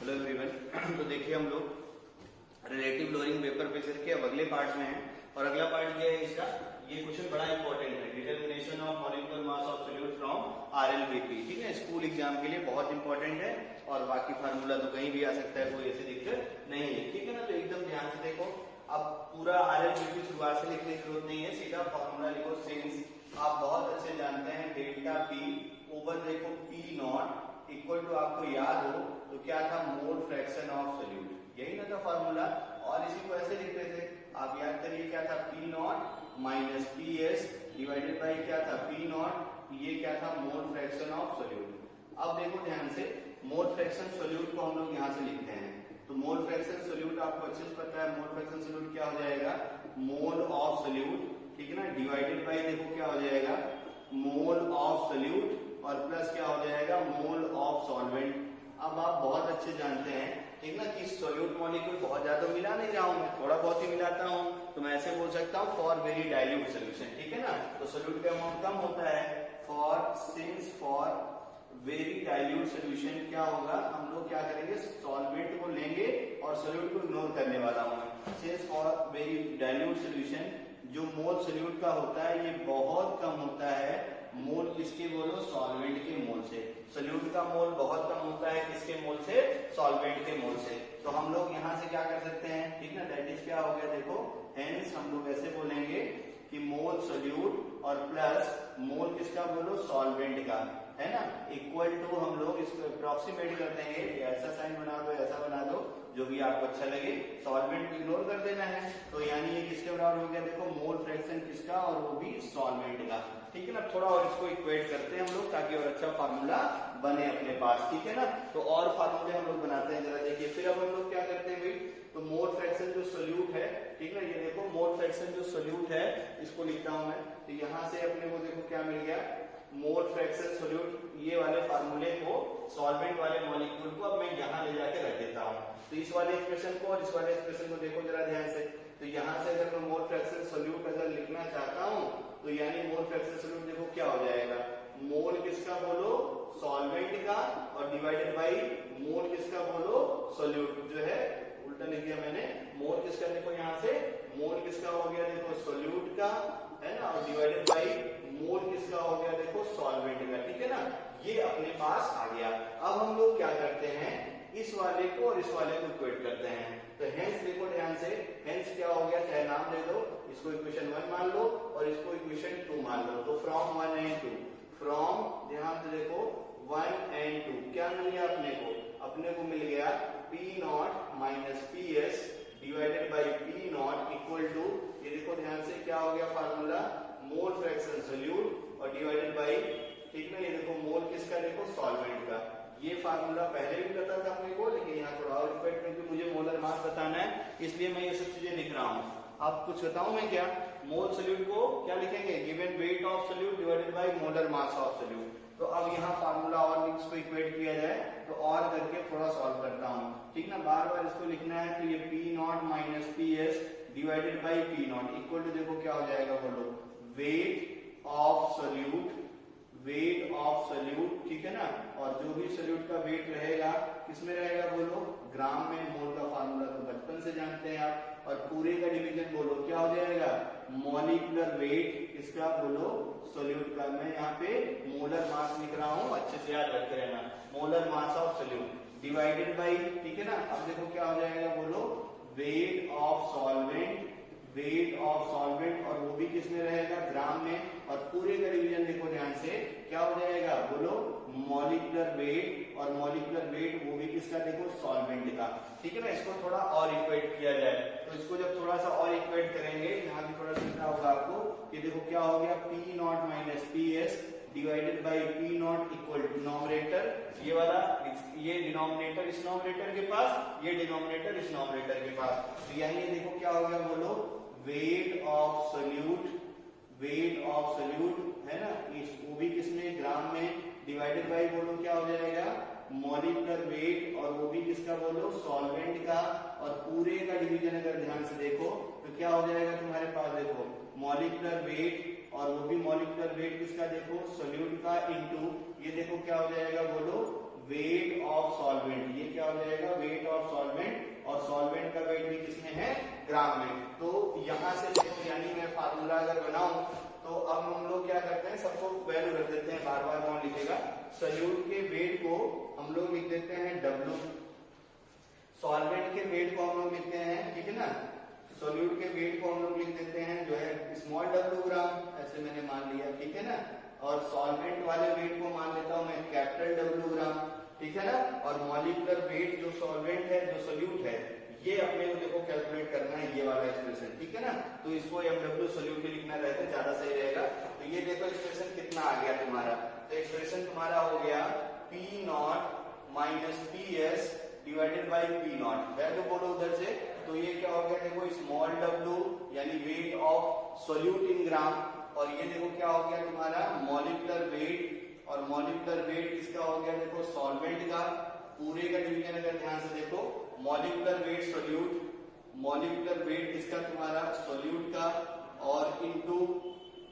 Hello everyone. तो देखिए हम लोग रिलेटिव लोअरिंग वेपर प्रेशर के अब अगले पार्ट में हैं और अगला पार्ट ये है इसका। ये क्वेश्चन बड़ा इंपॉर्टेंट है, determination of molecular mass of solute from RLVP. ठीक है, स्कूल एग्जाम के लिए बहुत इंपॉर्टेंट है और बाकी फार्मूला तो कहीं भी आ सकता है, कोई ऐसी दिक्कत नहीं है। ठीक है ना, तो एकदम ध्यान से देखो। अब पूरा आरएलवीपी शुरुआत से लिखने की जरूरत नहीं है, सीधा फार्मूला लिखो। सिंस आप बहुत अच्छे जानते हैं डेल्टा पी ओवर देखो पी नॉट इक्वल टू, आपको याद हो तो क्या था, मोल फ्रैक्शन ऑफ सॉल्यूट, यही ना था फार्मूला। और इसी को ऐसे लिखते थे, आप याद करिए क्या था, P not minus P S divided by क्या था, पी नॉट, ये क्या था, मोल फ्रैक्शन ऑफ सॉल्यूट। अब देखो ध्यान से, मोल फ्रैक्शन सॉल्यूट को हम लोग यहाँ से लिखते हैं, तो मोल फ्रैक्शन सॉल्यूट आपको अच्छे से पता है, मोल फ्रैक्शन सॉल्यूट क्या हो जाएगा, मोल ऑफ सॉल्यूट, ठीक है ना, डिवाइडेड बाई देखो क्या हो जाएगा, मोल ऑफ सॉल्यूट और प्लस क्या हो जाएगा, मोल ऑफ सॉल्वेंट। अब आप बहुत अच्छे जानते हैं, ठीक ना, कि सॉल्यूट मॉलिक्यूल बहुत ज्यादा मिला नहीं रहा हूं मैं, थोड़ा बहुत ही मिलाता हूं, तो मैं ऐसे बोल सकता हूं फॉर वेरी डाइल्यूट सोल्यूशन। ठीक है ना, तो सॉल्यूट का अमाउंट कम होता है, फॉर वेरी डाइल्यूट सोल्यूशन क्या होगा, हम लोग क्या करेंगे, सॉल्वेंट को लेंगे और सॉल्यूट को इग्नोर करने वाला हूं मैं। Since for very dilute solution, जो मोल सॉल्यूट का होता है ये बहुत कम होता है, मोल किसके बोलो, सॉल्वेंट के मोल से। सॉल्यूट का मोल बहुत कम होता है किसके मोल से, सॉल्वेंट के मोल से। तो हम लोग यहाँ से क्या कर सकते हैं, ठीक ना, दैट इज क्या हो गया देखो, हेंस हम लोग ऐसे बोलेंगे कि मोल सॉल्यूट और प्लस मोल किसका बोलो, सॉल्वेंट का, है ना, इक्वल टू, हम लोग इसको अप्रोक्सीमेट कर देंगे, ऐसा साइन बना दो, ऐसा बना दो, जो भी आपको अच्छा लगे, सॉल्वेंट को इग्नोर कर देना है। तो यानी ये किसके बराबर हो गया देखो, मोल फ्रैक्शन किसका, और वो भी सॉल्वेंट का। ठीक है ना, थोड़ा और इसको इक्वेट करते हैं हम लोग ताकि और अच्छा फार्मूला बने अपने पास। ठीक है ना, तो और फार्मूले हम लोग बनाते हैं, जरा देखिए। फिर अब हम लोग क्या करते हैं भाई, तो मोल फ्रैक्शन जो सोल्यूट है, ठीक है, ये देखो मोल फ्रैक्शन जो सोल्यूट है, इसको लिखता हूं मैं। तो यहां से अपने को देखो क्या मिल गया, मोल फ्रैक्शन सोल्यूट, ये वाले फार्मूले को, सॉल्वेंट वाले मॉलिक्यूल को अब मैं यहाँ ले जाके रख देता हूँ। तो इस वाले एक्सप्रेशन को और इस वाले एक्सप्रेशन को देखो जरा ध्यान से। तो यहाँ से अगर मैं मोल फ्रैक्शन सोल्यूट अगर लिखना चाहता हूँ, तो यानी मोल फ्रैक्शन सोल्यूट देखो क्या हो जाएगा, मोल किसका बोलो, सॉल्वेंट का, और डिवाइडेड बाई मोल किसका बोलो, सोल्यूट, जो है उल्टा लिख दिया मैंने, मोल किसका देखो यहाँ से, मोल किसका हो गया देखो, सोल्यूट का, है ना, और डिवाइडेड बाई मोल किसका हो गया देखो, सॉल्वेंट का। ठीक है ना, ये अपने पास आ गया। अब हम लोग क्या करते हैं, इस वाले को और इस वाले को इक्वेट करते हैं। तो हेंस देखो ध्यान से, हेंस क्या हो गया, चाहे नाम दे दो, इसको इक्वेशन 1 मान लो और इसको इक्वेशन 2 मान लो। तो फ्रॉम 1 एंड 2, फ्रॉम, ध्यान से देखो 1 एंड 2 क्या मिल गया अपने को मिल गया P not minus P S divided by P not equal to, ये देखो ध्यान से क्या हो गया फार्मूला, मोल फ्रैक्शन सोल्यूट और डिवाइडेड बाई, ठीक है, ये देखो मोल किसका देखो, सॉल्वेंट का। ये फार्मूला पहले भी पता था अपने को, लेकिन यहाँ थोड़ा और इक्वेट क्योंकि मुझे मोलर मास बताना है, इसलिए मैं ये सब चीजें लिख रहा हूँ। आप कुछ बताऊं मैं क्या, मोल सोल्यूट को क्या लिखेंगे, given weight of solute divided by molar mass of solute. तो अब यहाँ फार्मूला और इसको इक्वेट किया जाए तो और करके थोड़ा सॉल्व करता हूँ, ठीक ना, बार बार इसको लिखना है। तो ये P not minus P S divided by P not equal to देखो क्या हो जाएगा बोलो, weight of solute, weight of solute, ठीक है ना, और जो भी सोल्यूट का वेट रहेगा किसमें रहेगा बोलो, ग्राम में। मोल का फार्मूला तो बचपन से जानते हैं आप। और पूरे का डिवीजन बोलो क्या हो जाएगा, मॉलिक्यूलर वेट इसका बोलो, सोल्यूट का। मैं यहाँ पे मोलर मास लिख रहा हूँ, अच्छे से याद रखते रहना, molar mass of solute divided by, ठीक है ना। अब देखो क्या हो जाएगा बोलो, weight of solvent, weight of solvent, और वो भी किसमें रहेगा, ग्राम में। और पूरे का डिवीजन देखो ध्यान से क्या हो जाएगा बोलो, मॉलिक्यूलर वेट, और मॉलिक्यूलर वेट वो भी किसका देखो, सॉल्वेंट का। ठीक है ना, इसको थोड़ा और इक्वेट किया जाए, तो इसको जब थोड़ा सा और इक्वेट करेंगे, यहाँ भी थोड़ा सीखना होगा आपको, कि देखो क्या हो गया, P not minus P S divided by P not equal to denominator, ये वाला, ये डिनोमिनेटर इस नॉमिनेटर के पास, ये डिनोमिनेटर इस नॉमिनेटर के पास। तो यहाँ देखो क्या हो गया बोलो, weight of solute, weight of solute, है ना, इस वो भी किसमें, ग्राम में, डिवाइडेड बाई बोलो क्या हो जाएगा, मॉलिक्यूलर वेट, और वो भी किसका बोलो, सॉल्वेंट का। और पूरे का डिवीजन अगर ध्यान से देखो तो क्या हो जाएगा तुम्हारे पास देखो, मॉलिक्यूलर वेट, और वो भी मॉलिक्यूलर वेट किसका देखो, सोल्यूट का, इनटू ये देखो क्या हो जाएगा बोलो, वेट ऑफ सॉल्वेंट, ये क्या हो जाएगा, ग्राम है। तो यहाँ से देखो, यानी मैं फार्मूला अगर बनाऊं तो अब हम लोग क्या करते हैं, सबको वैल्यू रख देते हैं, बार बार कौन लिखेगा। सॉल्यूट के वेट को हम लोग लिख देते हैं W, सॉल्वेंट के वेट को हम लोग लिखते हैं, ठीक है ना, सॉल्यूट के वेट को हम लोग लिख देते हैं जो है स्मॉल w ग्राम, ऐसे मैंने मान लिया, ठीक है ना। और सॉल्वेंट वाले वेट को मान लेता हूं मैं कैपिटल W ग्राम, ठीक है ना। और मॉलिक्यूलर वेट जो सॉल्वेंट है, जो सोल्यूट है, ये अपने को देखो कैलकुलेट करना है, ये वाला एक्सप्रेशन, ठीक है ना। तो इसको MW सोल्यूट के लिखना रहता है, ज्यादा सही रहेगा। तो ये देखो एक्सप्रेशन कितना आ गया तुम्हारा, तो एक्सप्रेशन तुम्हारा हो गया P0 minus PS divided by P0, value बोलो उधर से। तो ये क्या हो गया देखो, स्मॉल w यानी वेट ऑफ सोल्यूट इन ग्राम, और ये देखो क्या हो गया तुम्हारा मॉलिक्यूलर वेट, और मॉलिक्यूलर वेट किसका हो गया देखो, सॉल्वेंट का। पूरे का डिवीजन अगर ध्यान से देखो, molecular weight solute, molecular weight किसका तुम्हारा सोल्यूट का, और इनटू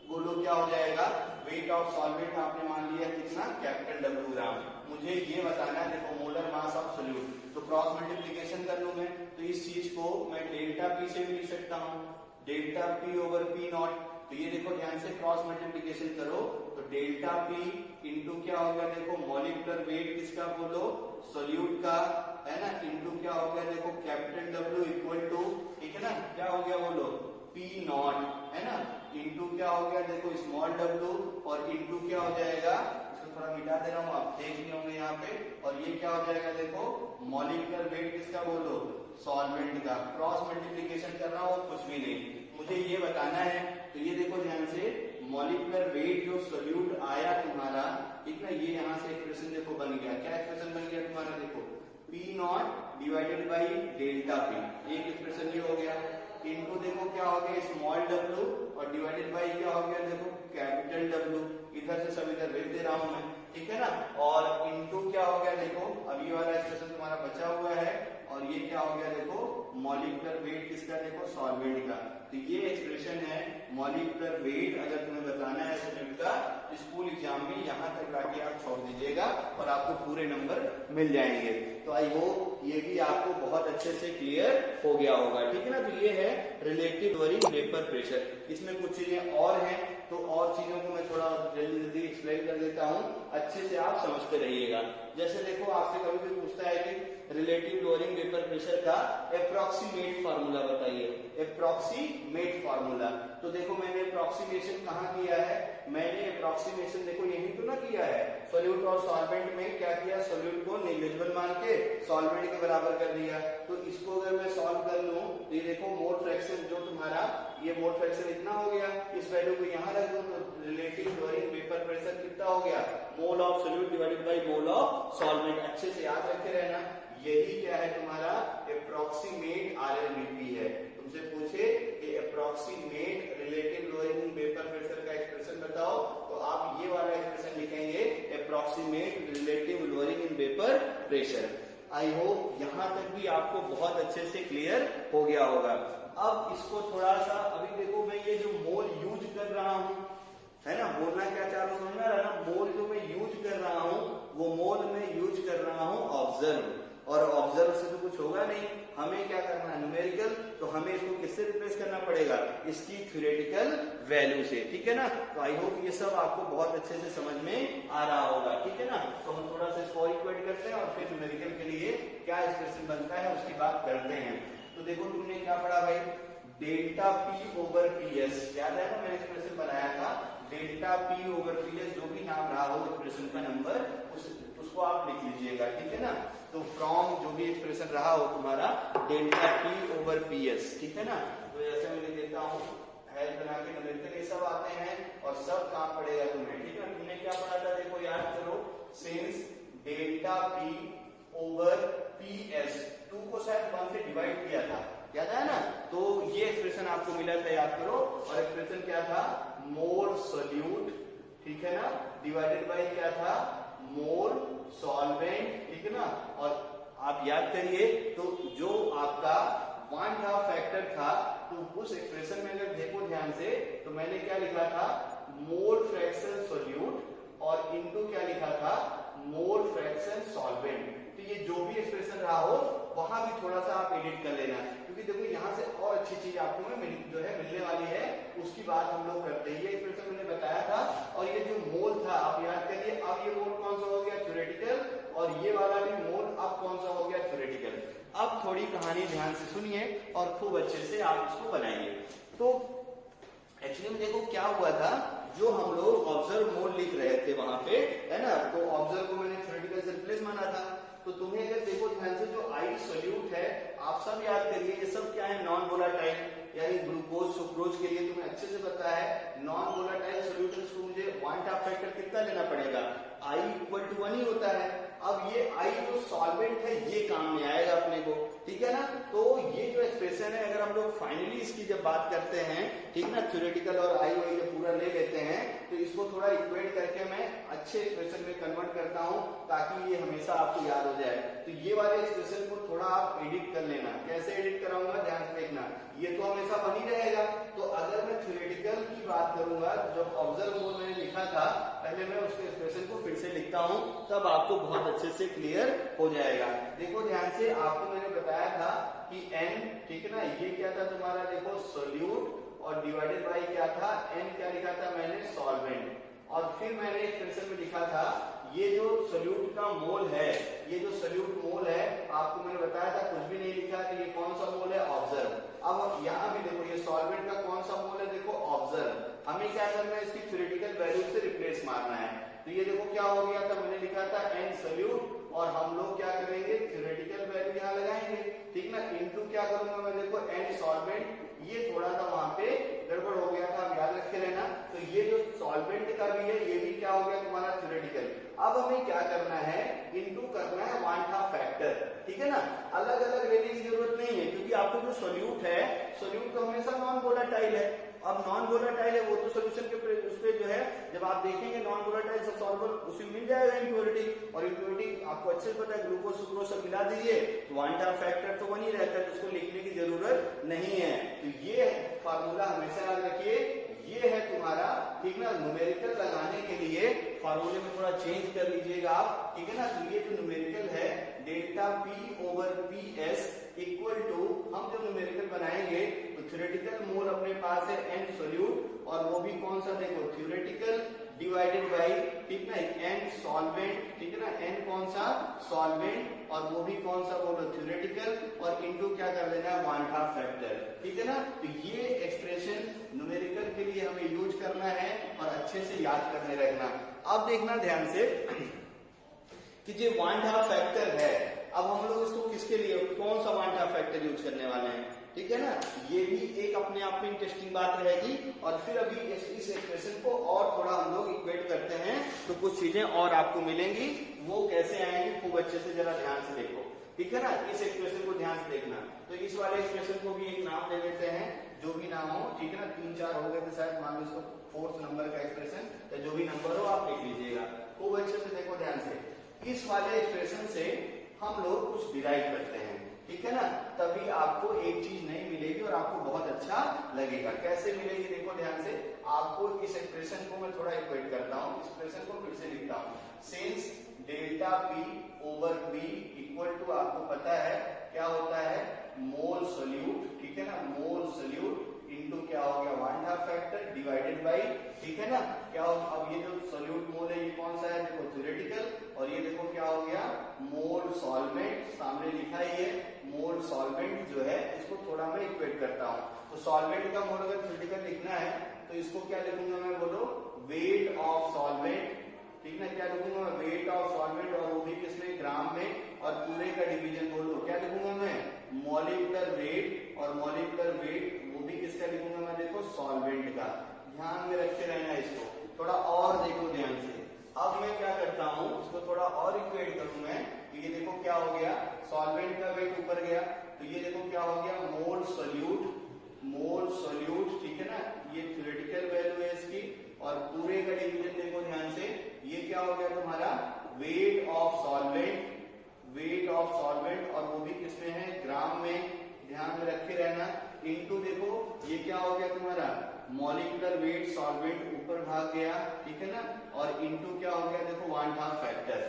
बोलो क्या हो जाएगा, वेट ऑफ सॉल्वेंट आपने मान लिया कितना, कैपिटल W ग्राम। मुझे ये बताना है देखो, मोलर मास ऑफ सोल्यूट, तो क्रॉस मल्टीप्लीकेशन कर लूं मैं, तो इस चीज को मैं डेल्टा P से भी लिख सकता हूं, डेल्टा P ओवर P0। तो ये देखो ध्यान से क्रॉस मल्टीप्लीकेशन करो, तो डेल्टा P इंटू क्या होगा देखो, मॉलिक्यूलर वेट किसका बोलो, सोल्यूट का, है ना, इंटू क्या हो गया देखो कैपिटल W इक्वल टू, ठीक है ना, क्या हो गया बोलो P0, है ना, इंटू क्या हो गया देखो स्मॉल w, और इंटू क्या हो जाएगा, इसको थोड़ा मिटा दे रहा हूं, आप देख लिए होंगे यहाँ पे, और ये क्या हो जाएगा देखो मॉलिक्यूलर वेट किसका बोलो, सॉल्वेंट का। क्रॉस मल्टीप्लीकेशन कर रहा हूं, कुछ भी नहीं, मुझे ये बताना है। तो ये देखो ध्यान से, मॉलिक्यूलर वेट जो सोल्यूट आया तुम्हारा, ठीक ना, ये यहाँ से एक्सप्रेशन देखो बन गया, क्या एक्सप्रेशन बन गया तुम्हारा देखो, P0 divided by delta P, एक एक्सप्रेशन ये हो गया, इनको देखो क्या हो गया स्मॉल w, और डिवाइडेड बाई क्या हो गया देखो कैपिटल W, इधर से सब इधर भेज दे रहा हूं मैं, ठीक है ना। और इनटू क्या हो गया देखो, अब ये वाला एक्सप्रेशन तुम्हारा बचा हुआ है, और ये क्या हो गया देखो मॉलिक्यूलर वेट किसका देखो, सॉल्वेंट का। तो ये एक्सप्रेशन है मॉलिक्यूलर वेट, अगर तुम्हें बताना है सोल्यूट का, स्कूल एग्जाम में यहाँ तक लाके आप छोड़ दीजिएगा और आपको पूरे नंबर मिल जाएंगे। तो आई होप ये भी आपको बहुत अच्छे से क्लियर हो गया होगा, ठीक है ना। तो ये है रिलेटिव लोअरिंग वेपर प्रेशर। इसमें कुछ चीजें और हैं, तो और चीजों को मैं थोड़ा जल्दी जल्दी एक्सप्लेन कर देता हूँ, अच्छे से आप समझते रहिएगा। जैसे देखो आपसे कभी भी पूछता है कि रिलेटिव लोअरिंग वेपर प्रेशर का अप्रोक्सीमेट फार्मूला बताइए, अप्रोक्सीमेट फार्मूला। तो देखो मैंने अप्रोक्सीमेशन कहाँ किया है, मैंने अप्रोक्सीमेशन देखो यही तो ना किया है, सोल्यूट और सॉल्वेंट में क्या किया, सोल्यूट को नेग्लिजिबल मान के सॉल्वेंट के बराबर कर दिया। तो इसको अगर मैं सॉल्व कर लूं, तो ये देखो मोल फ्रैक्शन जो तुम्हारा, ये मोल फ्रैक्शन इतना हो गया, इस वैल्यू को यहाँ रख दो, तो रिलेटिव लोअरिंग वेपर प्रेशर कितना हो गया, mole of solute divided by mole of solvent. अच्छे से याद रखे रहना, यही क्या है तुम्हारा अप्रोक्सीमेट RLVP है। तुमसे पूछे कि approximate relative lowering vapour pressure का एक्सप्रेशन बताओ, तो आप ये वाला एक्सप्रेशन लिखेंगे, approximate relative lowering in vapour pressure. I hope यहाँ तक भी आपको बहुत अच्छे से क्लियर हो गया होगा। अब इसको थोड़ा सा, अभी देखो मैं ये जो मोल यूज कर रहा हूँ, है ना, बोलना क्या चाह रहा हूँ समझ में आ रहा है ना, मोल जो मैं यूज कर रहा हूँ, वो मोल में यूज कर रहा हूँ ऑब्जर्व, और ऑब्जर्व से तो कुछ होगा नहीं, हमें क्या करना है न्यूमेरिकल, तो हमें इसको किससे रिप्लेस करना पड़ेगा, इसकी थ्योरेटिकल वैल्यू से, ठीक है ना। तो आई होप ये सब आपको बहुत अच्छे से समझ में आ रहा होगा, ठीक है ना। तो हम थोड़ा सा इसको इक्वेट करते हैं और फिर न्यूमेरिकल के लिए क्या एक्सप्रेशन बनता है उसकी बात करते हैं। तो देखो तुमने क्या पढ़ा भाई, डेल्टा P ओवर PS, याद है ना मैंने एक्सप्रेशन बनाया था, डेल्टा P ओवर PS, जो भी नाम रहा हो एक्सप्रेशन का नंबर, उसको आप लिख लीजिएगा, ठीक है ना। तो फ्रॉम जो भी एक्सप्रेशन रहा हो तुम्हारा डेल्टा P ओवर PS, ठीक है ना। तो जैसे मैं लिख देता हूँ, हेल्प बना के न्यूमेरिकल ये सब आते हैं और सब काम पड़ेगा तुम्हें, ठीक है। तुमने क्या पढ़ा था देखो याद करो, since delta P over PS, 2 को शायद 1 से डिवाइड किया था, याद है ना। तो ये एक्सप्रेशन आपको मिला था, याद करो। और एक्सप्रेशन क्या था, मोल सोल्यूट, ठीक है ना, डिवाइडेड बाय क्या था, मोल सॉल्वेंट, ठीक है ना। और आप याद करिए, तो जो आपका वन हाफ फैक्टर था, तो उस एक्सप्रेशन में अगर देखो ध्यान से, तो मैंने क्या लिखा था, मोल फ्रैक्शन सोल्यूट, और इनटू क्या लिखा था, मोल फ्रैक्शन सॉल्वेंट। तो ये जो भी एक्सप्रेशन रहा हो, वहां भी थोड़ा सा आप एडिट कर लेना, क्योंकि देखो यहाँ से और अच्छी चीज आपको जो है मिलने वाली है, उसकी बात हम लोग करते हैं। ये एक्सप्रेशन मैंने बताया था, और ये जो मोल था आप याद करिए, अब ये मोल कौन सा हो गया, थ्योरेटिकल, और ये वाला भी मोल अब कौन सा हो गया, थ्योरेटिकल। अब थोड़ी कहानी ध्यान से सुनिए और खूब अच्छे से आप इसको बनाइए। तो एक्चुअली में देखो क्या हुआ था, जो हम लोग ऑब्जर्व मोल लिख रहे थे वहां पे, है ना, तो ऑब्जर्व को मैंने थ्योरेटिकल से रिप्लेस माना था। तो तुम्हें अगर देखो ध्यान से, जो आई सोल्यूट है, आप सब याद करिए, ये सब क्या है, नॉन वोलाटाइल, यानी ग्लूकोज सुक्रोज के लिए तुम्हें अच्छे से पता है, नॉन वोलाटाइल सोल्यूशंस को मुझे वन हाफ फैक्टर कितना लेना पड़ेगा, I = 1 ही होता है। अब ये I जो सॉल्वेंट है ये काम में आएगा अपने को, ठीक है ना। तो ये जो एक्सप्रेशन है, अगर हम लोग फाइनली इसकी जब बात करते हैं, ठीक ना, थ्योरेटिकल और I वाई जब पूरा ले लेते हैं, तो इसको थोड़ा इक्वेट करके मैं अच्छे एक्सप्रेशन में कन्वर्ट करता हूं, ताकि ये हमेशा आपको याद हो जाए। तो ये वाले एक्सप्रेशन को थोड़ा आप एडिट कर लेना। कैसे एडिट कराऊंगा, ध्यान से देखना, ये तो हमेशा बनी रहेगा। तो अगर मैं थ्योरेटिकल की बात करूंगा, जब ऑब्जर्व मोल मैंने लिखा था, पहले मैं उसके एक्सप्रेशन को फिर से लिखता हूं, तब आपको बहुत अच्छे से क्लियर हो जाएगा। देखो ध्यान से, आपको मैंने बताया था कि n, ठीक है ना, ये क्या था तुम्हारा, देखो सोल्यूट, और डिवाइडेड बाय क्या था, n क्या लिखा था मैंने, सॉल्वेंट। और फिर मैंने एक्सप्रेशन में लिखा था, ये जो सोल्यूट का मोल है, ये जो सोल्यूट मोल है, आपको मैंने बताया था, कुछ भी नहीं लिखा कि ये कौन सा मोल है, ऑब्जर्व। अब यहाँ भी देखो, ये सॉल्वेंट का कौन सा मोल है, देखो ऑब्जर्व। हमें क्या करना है, इसकी थ्योरेटिकल वैल्यू से रिप्लेस मारना है। तो ये देखो क्या हो गया था, मैंने लिखा था n सोल्यूट, और हम लोग क्या करेंगे, थ्योरेटिकल वैल्यू यहाँ लगाएंगे, ठीक ना, इनटू क्या करूंगा मैं, देखो n सॉल्वेंट, ये थोड़ा सा वहां पे गड़बड़ हो गया था, आप याद रखे रहना। तो ये जो सॉल्वेंट का भी है, ये भी क्या हो गया तुम्हारा, थ्योरेटिकल। अब हमें क्या करना है, इनटू करना है 1/2 फैक्टर, ठीक है ना। अलग अलग लेने की जरूरत नहीं है, क्योंकि आपको जो सोल्यूट है, सोल्यूट तो हमेशा नॉन वोलाटाइल है। अब नॉन वोलाटाइल है, वो तो सोल्यूशन के उस पे जो है, जब आप देखेंगे नॉन वोलाटाइल सब सॉल्वर, उसी मिल जाएगा इम्प्योरिटी, और इम्प्योरिटी आपको अच्छे से पता है, ग्लूकोज सुक्रोज सब मिला दीजिए, तो 1/2 फैक्टर तो बनी रहता है, तो उसको लिखने की जरूरत नहीं है। तो ये फार्मूला हमेशा याद रखिए, ये है तुम्हारा, ठीक ना, न्यूमेरिकल लगाने के लिए फार्मूले में थोड़ा चेंज कर लीजिएगा आप, ठीक है ना। तो ये जो न्यूमेरिकल है, डेल्टा P/PS इक्वल टू, हम जब न्यूमेरिकल बनाएंगे तो थ्योरेटिकल मोल अपने पास है n सोल्यूट, और वो भी कौन सा, देखो थ्योरेटिकल डिवाइडेड बाय, ठीक ना, n सॉल्वेंट, ठीक है ना, n कौन सा, सॉल्वेंट, और वो भी कौन सा, बोलो थ्योरेटिकल, और इनटू क्या कर देना है, 1/2 फैक्टर, ठीक है ना। तो ये एक्सप्रेशन न्यूमेरिकल के लिए हमें यूज करना है, और अच्छे से याद करने रखना। अब देखना ध्यान से कि जो 1/2 फैक्टर है, अब हम लोग इसको किसके लिए, कौन सा 1/2 फैक्टर यूज करने वाले हैं, ठीक है ना। ये भी एक अपने आप में इंटरेस्टिंग बात रहेगी। और फिर अभी इस एक्सप्रेशन को और थोड़ा हम लोग इक्वेट करते हैं, तो कुछ चीजें और आपको मिलेंगी, वो कैसे आएंगी, खूब अच्छे से जरा ध्यान से देखो, ठीक है ना। इस एक्सप्रेशन को ध्यान से देखना। तो इस वाले एक्सप्रेशन को भी एक नाम दे देते हैं, जो भी नाम हो, ठीक है ना, 3-4 हो गए थे शायद, मान लो इसको 4th नंबर का एक्सप्रेशन, तो जो भी नंबर हो आप लिख लीजिएगा। खूब अच्छे से देखो ध्यान से, इस वाले एक्सप्रेशन से हम लोग कुछ डिराइव करते हैं, ठीक है ना, तभी आपको एक चीज नहीं मिलेगी और आपको बहुत अच्छा लगेगा। कैसे मिलेगी, देखो ध्यान से, आपको इस एक्सप्रेशन को मैं थोड़ा इक्वेट करता हूँ, एक्सप्रेशन को फिर से लिखता हूँ, since delta P/V equal to, आपको पता है क्या होता है, मोल सोल्यूट, ठीक है ना, मोल सोल्यूट इनटू क्या हो गया, 1/2 फैक्टर डिवाइडेड बाय, ठीक है ना, क्या हो, अब ये जो सोल्यूट मोल है, ये कौन सा है, देखो थ्योरेटिकल, और ये देखो क्या हो गया, मोल सॉल्वेंट, सामने लिखा ही है, मोल सॉल्वेंट जो है, इसको थोड़ा मैं इक्वेट करता हूँ। तो सॉल्वेंट का मोल अगर थ्योरेटिकल लिखना है, तो इसको क्या लिखूंगा मैं, बोलो वेट ऑफ सॉल्वेंट, ठीक ना, क्या लिखूंगा मैं, वेट ऑफ सॉल्वेंट, और वो भी किसमें, ग्राम में, और पूरे का डिवीजन बोलो, क्या लिखूंगा मैं, मॉलिक्यूलर वेट, और मॉलिक्यूलर वेट वो भी किसका लिखूंगा मैं, देखो सॉल्वेंट का। ध्यान में रखे रहना इसको, थोड़ा और देखो ध्यान से। अब मैं क्या करता हूँ, इसको थोड़ा और इक्वेट करूं मैं, तो ये देखो क्या हो गया, सॉल्वेंट का वेट ऊपर गया, तो ये देखो क्या हो गया, मोल सोल्यूट, मोल सोल्यूट, ठीक है ना, ये थ्योरेटिकल वैल्यू है इसकी, और पूरे का डिवीजन देखो ध्यान से, ये क्या हो गया तुम्हारा, weight of solvent, weight of solvent, और वो भी किसमें है, ग्राम में, ध्यान में रखे रहना, इनटू देखो ये क्या हो गया तुम्हारा, मॉलिक्यूलर वेट सॉल्वेंट ऊपर भाग गया, ठीक है ना, और इनटू क्या हो गया, देखो 1/2 फैक्टर।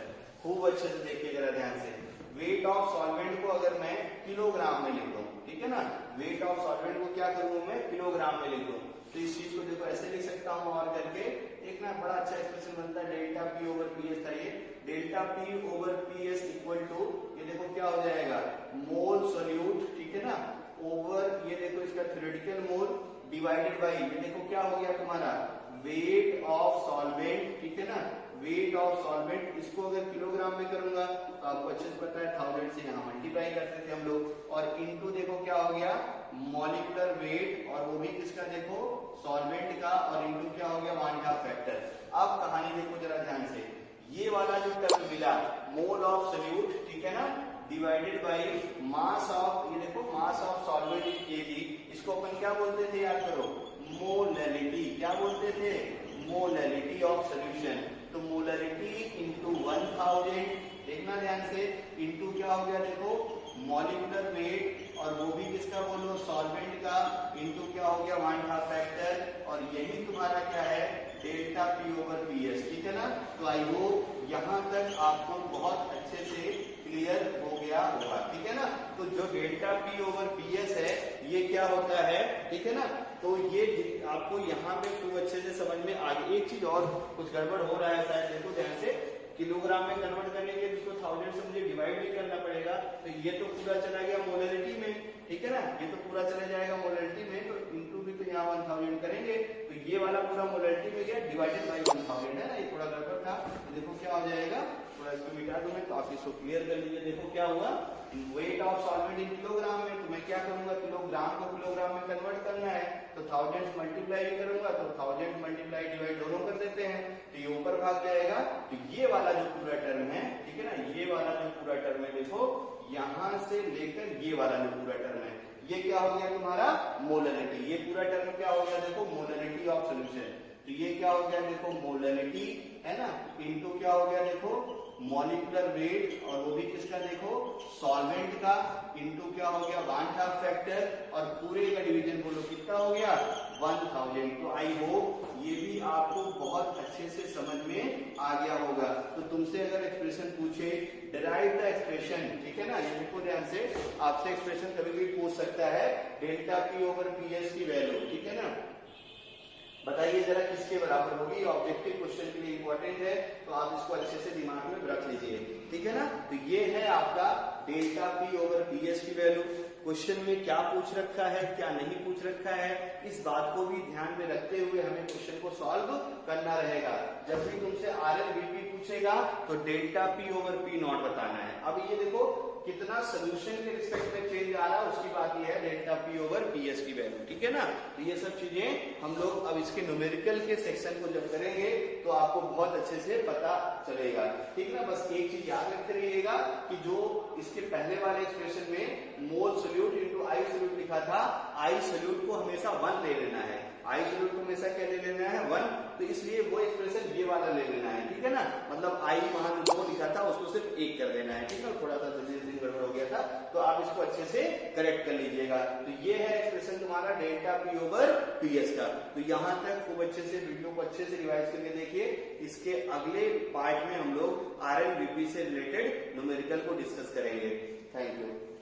खूब अच्छे से देखिए जरा ध्यान से, वेट ऑफ सॉल्वेंट को अगर मैं किलोग्राम में लिख दूं, ठीक है ना। वेट ऑफ सॉल्वेंट को क्या करूं मैं, किलोग्राम में लिख दूं। तो इस चीज को देखो ऐसे लिख सकता हूं और करके एक ना बड़ा अच्छा एक्सप्रेशन बनता है, delta P over P S था ये, delta P over P S equal to, ये देखो क्या हो जाएगा, मोल सोल्यूट, ठीक है ना, ओवर ये देखो इसका थ्योरेटिकल मोल डिवाइडेड बाई, ये देखो क्या हो गया तुम्हारा, वेट ऑफ सॉल्वेंट, ठीक है ना, वेट ऑफ सॉल्वेंट। इसको अगर किलोग्राम में करूंगा तो आपको अच्छे से पता है 1000 से यहाँ मल्टीप्लाई करते थे हम लोग, और इनटू देखो क्या हो गया, मॉलिक्यूलर वेट, और वो भी किसका देखो, सॉल्वेंट का, और इनटू क्या हो गया, 1/2 फैक्टर। अब कहानी देखो जरा ध्यान से, ये वाला जो टर्म मिला मोल ऑफ सोल्यूट, ठीक है ना, डिवाइडेड बाई मास ऑफ, ये देखो mass of solvent in KG, इसको अपन क्या बोलते थे याद करो, मोलैलिटी। क्या बोलते थे, मोलैलिटी ऑफ सॉल्यूशन। तो मोलैलिटी इंटू 1000, देखना ध्यान से, इंटू क्या हो गया देखो, मॉलिक्यूलर वेट, और वो भी किसका बोलो, सॉल्वेंट का, इंटू क्या हो गया 1/2 फैक्टर, और यही तुम्हारा क्या है, delta P over P S, ठीक है ना। तो आई होप यहाँ तक आपको बहुत अच्छे से क्लियर हो गया होगा, ठीक है ना। तो जो delta P over P S है ये क्या होता है, ठीक है ना। तो ये आपको यहाँ पे खूब अच्छे से समझ में आ गई। एक चीज और कुछ गड़बड़ हो रहा है शायद, देखो ध्यान से, किलोग्राम में कन्वर्ट करने के लिए इसको 1000 से मुझे डिवाइड भी करना पड़ेगा, तो ये तो पूरा चला गया मोलैलिटी में, ठीक है ना, ये तो पूरा चला जाएगा मोलैलिटी में, तो इंटू भी तो यहाँ 1000 करेंगे, तो ये वाला पूरा मोलैलिटी में गया, डिवाइडेड बाई 1000 है ना, ये थोड़ा गड़बड़ था। तो देखो क्या हो जाएगा, थोड़ा इसको मिटा दूं मैं, तो आप इसको क्लियर कर लीजिए। देखो क्या हुआ, weight of solvent in kilogram में, तो मैं क्या करूंगा, किलोग्राम को किलोग्राम में कन्वर्ट करना है, तो 1000 मल्टीप्लाई भी करूंगा, तो 1000 मल्टीप्लाई डिवाइड दोनों कर देते हैं, तो ये ऊपर भाग जाएगा। तो ये वाला जो पूरा टर्म है, ठीक है ना, ये वाला जो पूरा टर्म है, देखो यहां से लेकर ये वाला जो पूरा टर्म है, ये क्या हो गया तुम्हारा, मोलैलिटी। ये पूरा टर्म क्या हो गया देखो, मोलैलिटी ऑफ सॉल्यूशन। तो ये क्या हो गया देखो, मोलैलिटी है ना, इनटू क्या हो गया देखो, मॉलिक्यूलर वेट, और वो भी किसका देखो, सॉल्वेंट का, इनटू क्या हो गया 1/2 फैक्टर, और पूरे का डिवीजन बोलो कितना हो गया, 1000। तो आई होप ये भी आपको बहुत अच्छे से समझ में आ गया होगा। तो तुमसे अगर एक्सप्रेशन पूछे, डिराइव द एक्सप्रेशन, ठीक है ना, ये देखो ध्यान से, आपसे एक्सप्रेशन कभी भी पूछ सकता है, delta P over P S की वैल्यू, ठीक है ना, बताइए जरा किसके बराबर होगी। ऑब्जेक्टिव क्वेश्चन के लिए इंपॉर्टेंट है, तो आप इसको अच्छे से दिमाग में रख लीजिए, ठीक है ना। तो ये है आपका delta P over P S की वैल्यू। क्वेश्चन में क्या पूछ रखा है, क्या नहीं पूछ रखा है, इस बात को भी ध्यान में रखते हुए हमें क्वेश्चन को सॉल्व करना रहेगा। जब भी तुमसे RLVP पूछेगा तो delta P over P not बताना है। अब ये देखो कितना सोल्यूशन के रिस्पेक्ट में चेंज आ रहा है, उसकी बात ये है delta P over P S की वैल्यू, ठीक है ना। तो ये सब चीजें हम लोग अब इसके न्यूमेरिकल के सेक्शन को जब करेंगे तो आपको बहुत अच्छे से पता चलेगा, ठीक है ना। बस एक चीज याद रखते रहिएगा कि जो इसके पहले वाले एक्सप्रेशन में मोल सोल्यूट इंटू आई सोल्यूट लिखा था, आई सोल्यूट को हमेशा 1 ले लेना है, आई सोल्यूट को हमेशा क्या ले लेना है 1, तो इसलिए वो एक्सप्रेशन ये वाला ले लेना है, ठीक है ना। मतलब आई वहां जो 2 लिखा था उसको सिर्फ 1 कर देना है, ठीक है। थोड़ा सा गड़बड़ हो गया था, तो आप इसको अच्छे से करेक्ट कर लीजिएगा। तो ये है एक्सप्रेशन तुम्हारा delta P over P S का। तो यहाँ तक खूब अच्छे से वीडियो को अच्छे से रिवाइज करके देखिए। इसके अगले पार्ट में हम लोग RLVP से रिलेटेड न्यूमेरिकल को डिस्कस करेंगे। Thank you.